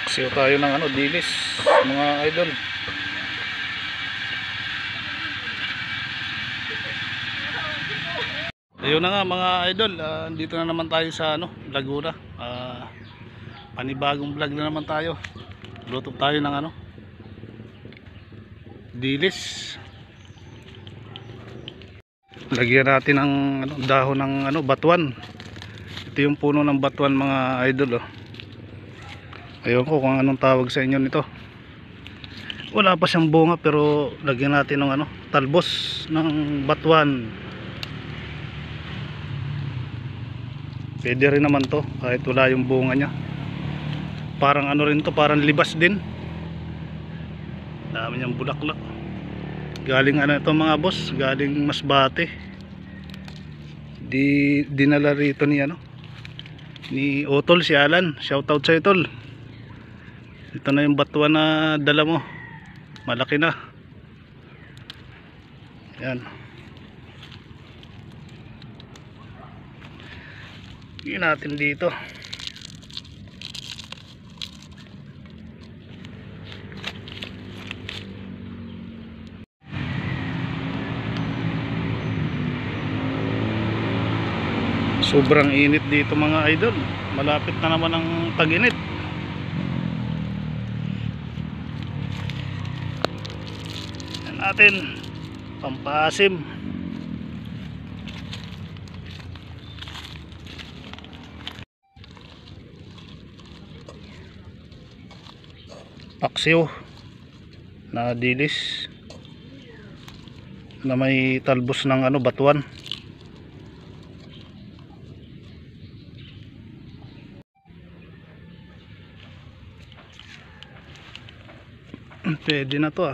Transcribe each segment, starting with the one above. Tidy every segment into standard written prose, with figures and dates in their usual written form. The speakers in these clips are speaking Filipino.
Paksiw tayo ng dilis mga idol. Ayun na nga mga idol, dito na naman tayo sa Laguna. Panibagong vlog na naman tayo. Luto tayo ng dilis. Lagyan natin ng dahon ng batuan. Ito yung puno ng batuan mga idol. Ayun ko kung anong tawag sa inyo nito. Wala pa siyang bunga pero lagyan natin ng talbos ng batuan. Pwede rin naman to kahit wala yung bunga nya. Parang rin to, parang libas din. Dami niyang bulaklak. Galing ito mga boss, galing Masbate. Dinala rito ni Otol, si Alan. Shoutout sa Otol. Ito na yung batuan na dala mo. Malaki na. Yan. Hingin natin dito. Sobrang init dito mga idol. Malapit na naman ang tag-init. Yan natin pampasim. Paksiw na dilis na may talbos ng batuan. Pwede na to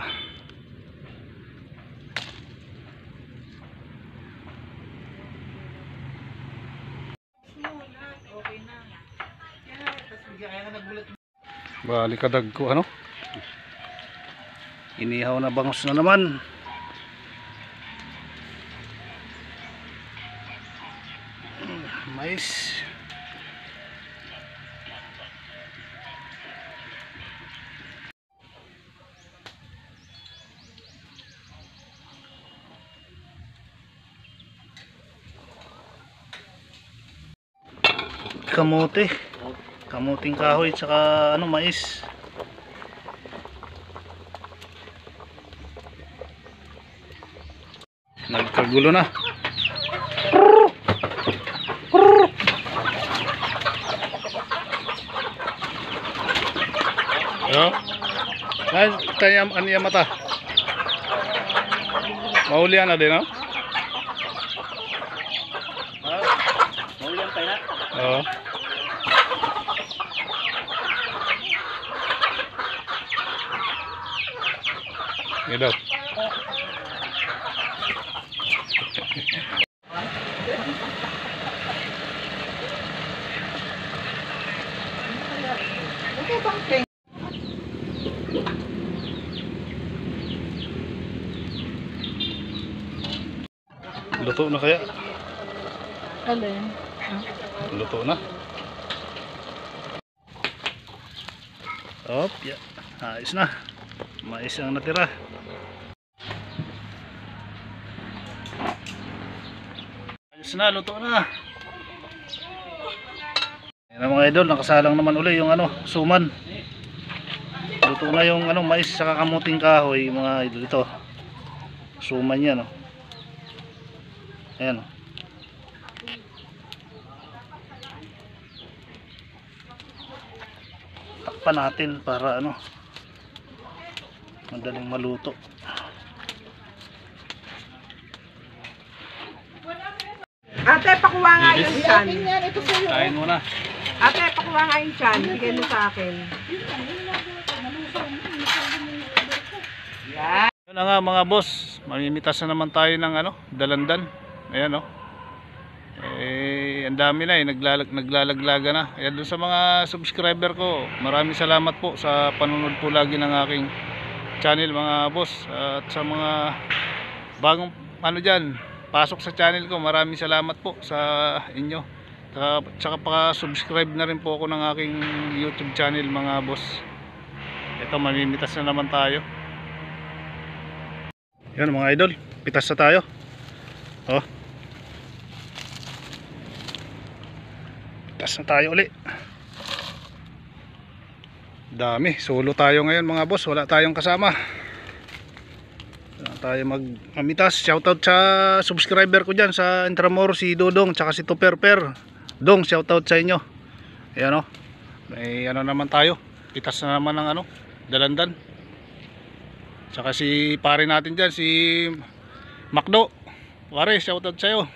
Balikadag ko inihaw na bangus na naman. Mais. Kamote. Kamuting kahoy tsaka mais. Nagkagulo na. Ay, tayo aniya mata. Maulian na din, Maulian tayo na? Oo. Ini daw. Luto na kaya? Alin? Luto na. Op, ya. Ayos na. Mais ang natira. Ayos na, luto na. Ayan mga idol, nakasalang naman uli yung suman. Luto na yung mais saka kamuting kahoy mga idol. Ito suman yan ayan takpan natin para madaling maluto. Ate, pakuha nga yung chan. Kain muna. Ate, pakuha nga yung chan. Bigay mo sa akin. Yan. Yun na nga mga boss, mamimitas na naman tayo ng dalandan. Ayan ang dami na naglalaglaga na. Kaya dun sa mga subscriber ko, maraming salamat po sa panunod po lagi ng aking channel mga boss, at sa mga bagong ano dyan, pasok sa channel ko, maraming salamat po sa inyo. Tsaka pa-subscribe na rin po ako ng aking YouTube channel mga boss. Ito, mamimitas na naman tayo. Yan mga idol, pitas na tayo. Oh, pitas na tayo uli. Dami, solo tayo ngayon mga boss, wala tayong kasama. Wala tayo mamitas. Shoutout sa subscriber ko dyan sa Intramor, si Dodong tsaka si Tuperper. Dong, shoutout sa inyo. Ayan o, may ano naman tayo, pitas na naman ng ano, dalandan. Tsaka si pare natin dyan, si Macdo. Pare, shoutout sa'yo.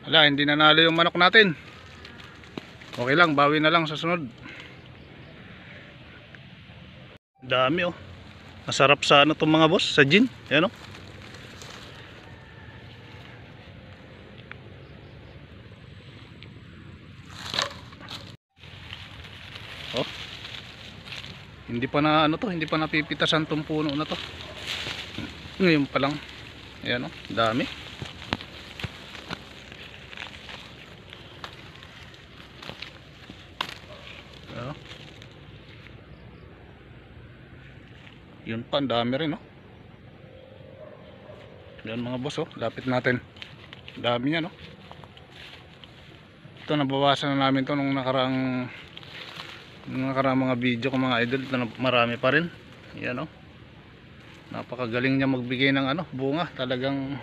Wala, hindi nanalo yung manok natin. Okay lang, bawi na lang sa sunod. Dami oh. Masarap sa ano itong mga boss, sa gin. Ayan oh. Oh. Hindi pa na ano to, hindi pa napipitasan tong puno na to. Ngayon pa lang. Ayan oh, dami. Ayan oh. Yun pa, ang dami rin oh. Yan mga boss oh, lapit natin. Dami yan oh. Ito, nabawasan na namin to nung nakaraang mga video ko mga idol. Ito, marami pa rin. Yan oh. Napakagaling niya magbigay ng ano, bunga. Talagang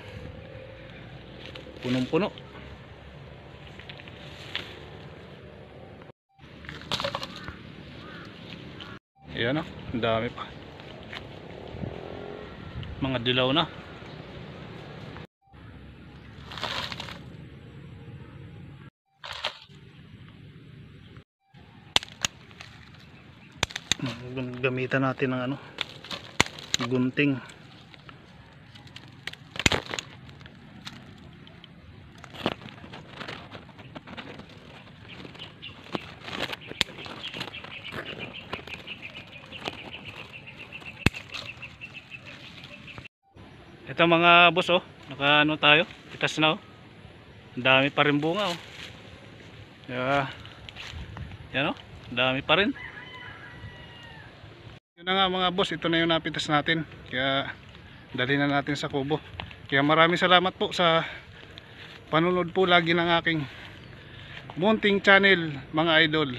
punong-puno. Yan oh, ang dami pa. Mga dilaw na. Gamitan natin ng ano, gunting. Ito mga boss oh, naka ano tayo, pitas na oh. Ang dami pa rin bunga oh. Yan oh, dami pa rin. Yun na nga mga boss, ito na yung napitas natin. Kaya dali na natin sa kubo. Kaya maraming salamat po sa panunod po lagi ng aking munting channel mga idol.